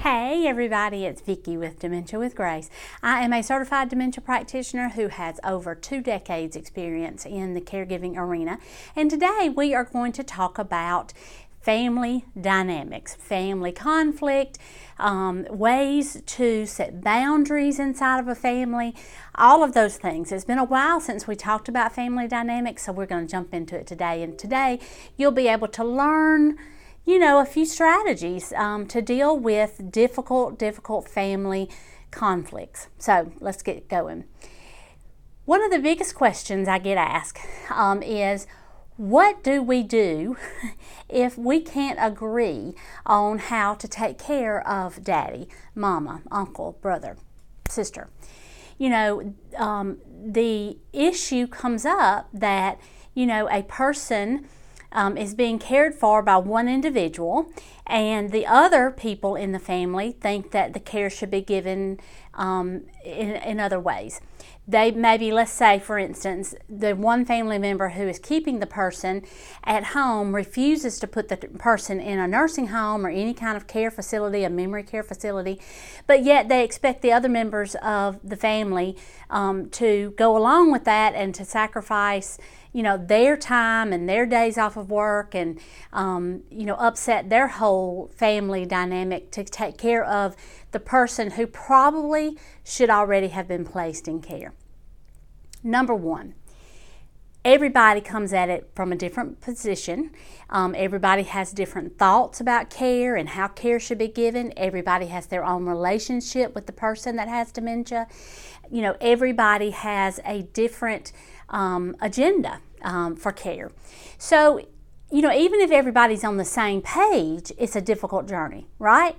Hey everybody, it's Vicky with Dementia with Grace. I am a certified dementia practitioner who has over 2 decades experience in the caregiving arena, and today we are going to talk about family dynamics, family conflict, ways to set boundaries inside of a family, all of those things. It's been a while since we talked about family dynamics, so we're going to jump into it today, and today you'll be able to learn a few strategies to deal with difficult family conflicts. So let's get going. One of the biggest questions I get asked is, what do we do if we can't agree on how to take care of daddy, mama, uncle, brother, sister? The issue comes up that, a person is being cared for by one individual, and the other people in the family think that the care should be given in other ways. They maybe, let's say for instance, the one family member who is keeping the person at home refuses to put the person in a nursing home or any kind of care facility, a memory care facility, but yet they expect the other members of the family to go along with that and to sacrifice their time and their days off of work and upset their whole family dynamic to take care of the person who probably should already have been placed in care. Number one, everybody comes at it from a different position. Everybody has different thoughts about care and how care should be given. Everybody has their own relationship with the person that has dementia. Everybody has a different agenda for care. So, even if everybody's on the same page, it's a difficult journey, right?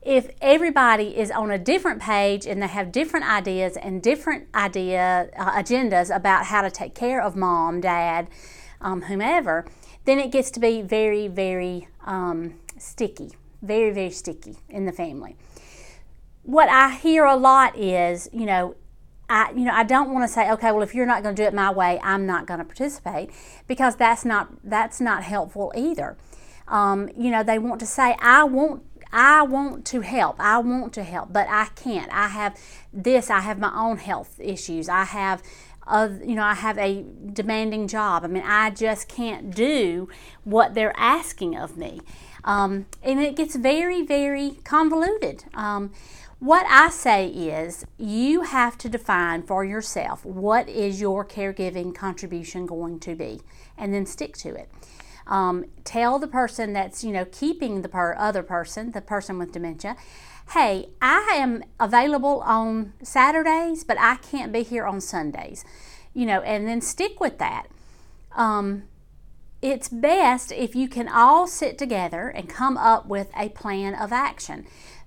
If everybody is on a different page and they have different ideas and different agendas about how to take care of mom, dad, whomever, then it gets to be very, very sticky, very, very sticky in the family. What I hear a lot is, I don't want to say, okay, well, if you're not going to do it my way, I'm not going to participate, because that's not helpful either. They want to say, I want to help, but I can't. I have my own health issues. I have a demanding job. I just can't do what they're asking of me. And it gets very, very convoluted. What I say is, you have to define for yourself what is your caregiving contribution going to be, and then stick to it. Tell the person that's keeping the other person, the person with dementia, hey, I am available on Saturdays, but I can't be here on Sundays. And then stick with that. It's best if you can all sit together and come up with a plan of action.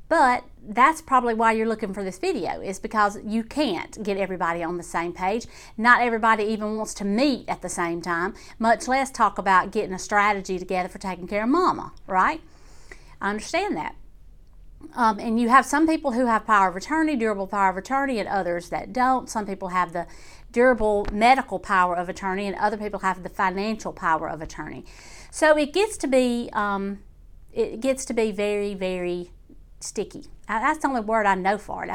But that's probably why you're looking for this video, is because you can't get everybody on the same page. Not everybody even wants to meet at the same time, much less talk about getting a strategy together for taking care of mama, right? I understand that. And you have some people who have power of attorney, durable power of attorney, and others that don't. Some people have the durable medical power of attorney, and other people have the financial power of attorney. So it gets to be very, very sticky. That's the only word I know for it.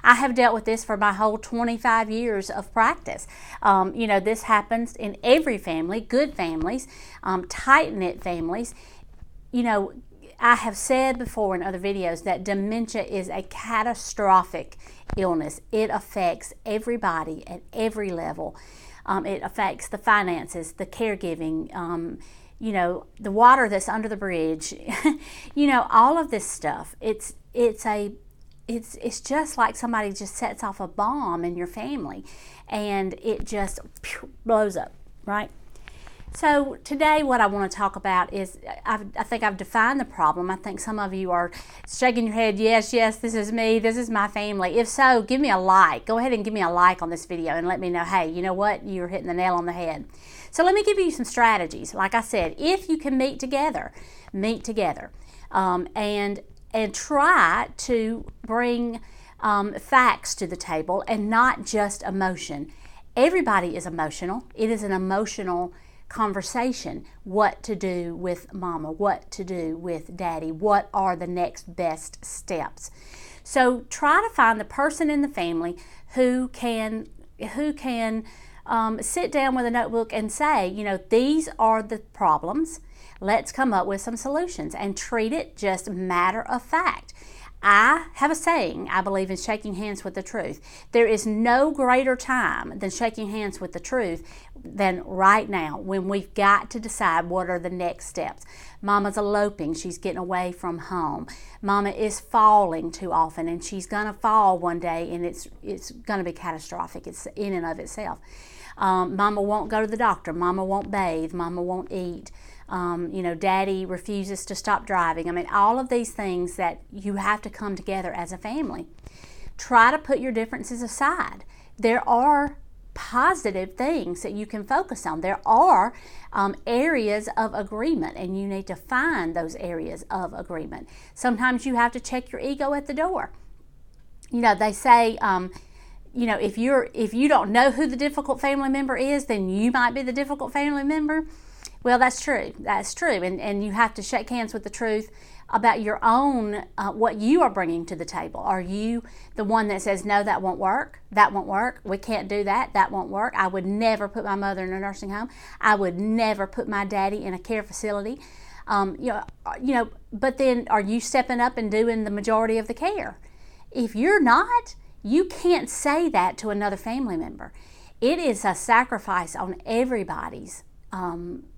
I have dealt with this for my whole 25 years of practice. This happens in every family, good families, tight-knit families. I have said before in other videos that dementia is a catastrophic illness. It affects everybody at every level. It affects the finances, the caregiving, the water that's under the bridge, all of this stuff. It's just like somebody just sets off a bomb in your family and it just blows up, right? So today what I want to talk about is, I think I've defined the problem. I think some of you are shaking your head, yes, this is me, this is my family. If so, give me a like. Go ahead and give me a like on this video and let me know, hey, you know what, you're hitting the nail on the head. So let me give you some strategies. Like I said, if you can meet together, and try to bring facts to the table and not just emotion. Everybody is emotional. It is an emotional conversation. What to do with mama, what to do with daddy, what are the next best steps. So try to find the person in the family who can sit down with a notebook and say, you know, these are the problems. Let's come up with some solutions and treat it just matter of fact. I have a saying, I believe in shaking hands with the truth. There is no greater time than shaking hands with the truth than right now, when we've got to decide what are the next steps. Mama's eloping, she's getting away from home. Mama is falling too often, and she's gonna fall one day, and it's gonna be catastrophic. It's in and of itself. Mama won't go to the doctor. Mama won't bathe. Mama won't eat. You know, daddy refuses to stop driving. I mean, all of these things that you have to come together as a family. Try to put your differences aside. There are positive things that you can focus on. There are areas of agreement, and you need to find those areas of agreement. Sometimes you have to check your ego at the door. You know, they say, you know, if you don't know who the difficult family member is, then you might be the difficult family member. Well, that's true. That's true. And you have to shake hands with the truth about your own, what you are bringing to the table. Are you the one that says, no, that won't work? That won't work. We can't do that. That won't work. I would never put my mother in a nursing home. I would never put my daddy in a care facility. You know, but then are you stepping up and doing the majority of the care? If you're not, you can't say that to another family member. It is a sacrifice on everybody's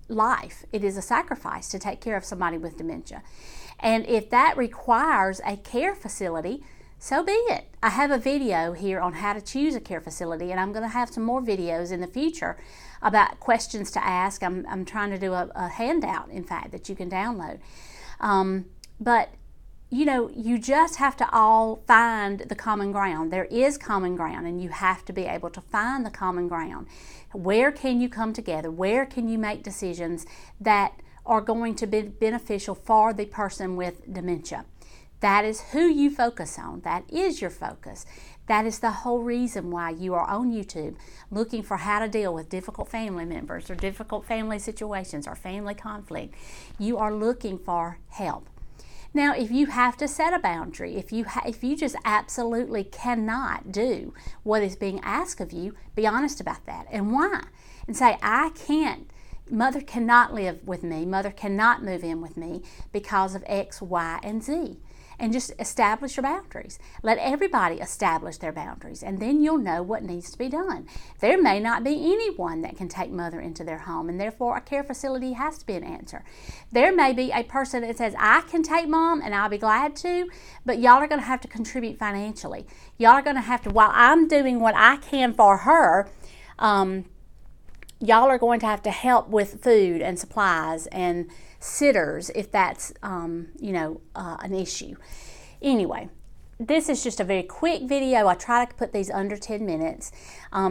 life. It is a sacrifice to take care of somebody with dementia. And if that requires a care facility, so be it. I have a video here on how to choose a care facility, and I'm going to have some more videos in the future about questions to ask. I'm trying to do a handout, in fact, that you can download. But you know, you just have to all find the common ground. There is common ground, and you have to be able to find the common ground. Where can you come together? Where can you make decisions that are going to be beneficial for the person with dementia? That is who you focus on. That is your focus. That is the whole reason why you are on YouTube, looking for how to deal with difficult family members or difficult family situations or family conflict. You are looking for help. Now, if you have to set a boundary, if you just absolutely cannot do what is being asked of you, be honest about that and why. And say, I can't, mother cannot live with me, mother cannot move in with me because of X, Y, and Z. And just establish your boundaries. Let everybody establish their boundaries, and then you'll know what needs to be done. There may not be anyone that can take mother into their home, and therefore a care facility has to be an answer. There may be a person that says, I can take mom and I'll be glad to, but y'all are going to have to contribute financially. Y'all are going to have to, while I'm doing what I can for her, y'all are going to have to help with food and supplies and sitters if that's an issue. Anyway, this is just a very quick video. I try to put these under 10 minutes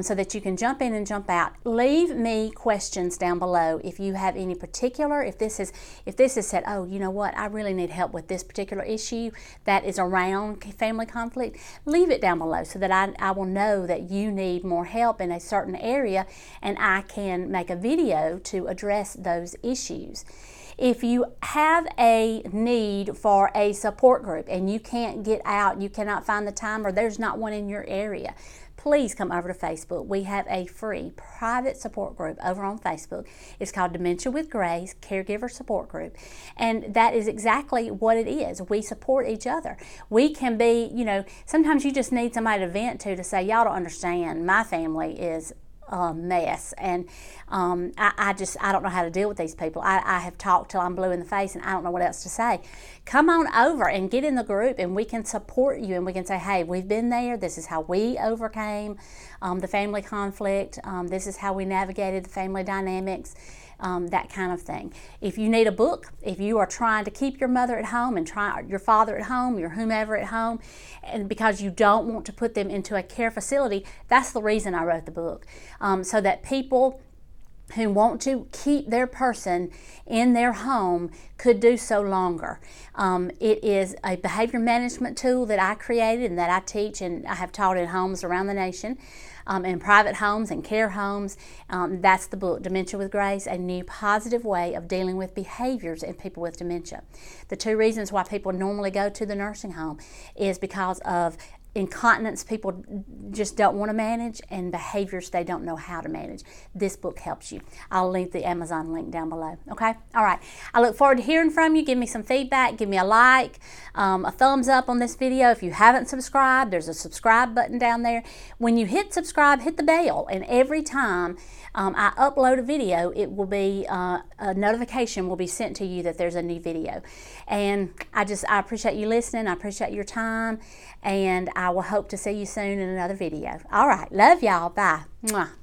so that you can jump in and jump out. Leave me questions down below if you have any particular, if this is said, oh, you know what, I really need help with this particular issue that is around family conflict. Leave it down below so that I will know that you need more help in a certain area, and I can make a video to address those issues. If you have a need for a support group and you can't get out, you cannot find the time, or there's not one in your area, please come over to Facebook. We have a free private support group over on Facebook. It's called Dementia with Grace Caregiver Support Group. And that is exactly what it is. We support each other. We can be, sometimes you just need somebody to vent to say, y'all don't understand, my family is a mess, and I don't know how to deal with these people. I have talked till I'm blue in the face and I don't know what else to say. Come on over and get in the group, and we can support you, and we can say, hey, we've been there, this is how we overcame the family conflict, this is how we navigated the family dynamics, that kind of thing. If you need a book, if you are trying to keep your mother at home and your father at home, your whomever at home, and because you don't want to put them into a care facility, that's the reason I wrote the book, so that people who want to keep their person in their home could do so longer. It is a behavior management tool that I created and that I teach and I have taught in homes around the nation, in private homes and care homes. That's the book, Dementia with Grace, a new positive way of dealing with behaviors in people with dementia. The 2 reasons why people normally go to the nursing home is because of incontinence people just don't want to manage, and behaviors they don't know how to manage. This book helps you. I'll leave the Amazon link down below. Okay? All right. I look forward to hearing from you. Give me some feedback. Give me a like, a thumbs up on this video. If you haven't subscribed, there's a subscribe button down there. When you hit subscribe, hit the bell, and every time I upload a video, it will be a notification will be sent to you that there's a new video. And I appreciate you listening. I appreciate your time, and I will hope to see you soon in another video. All right. Love y'all. Bye. Mwah.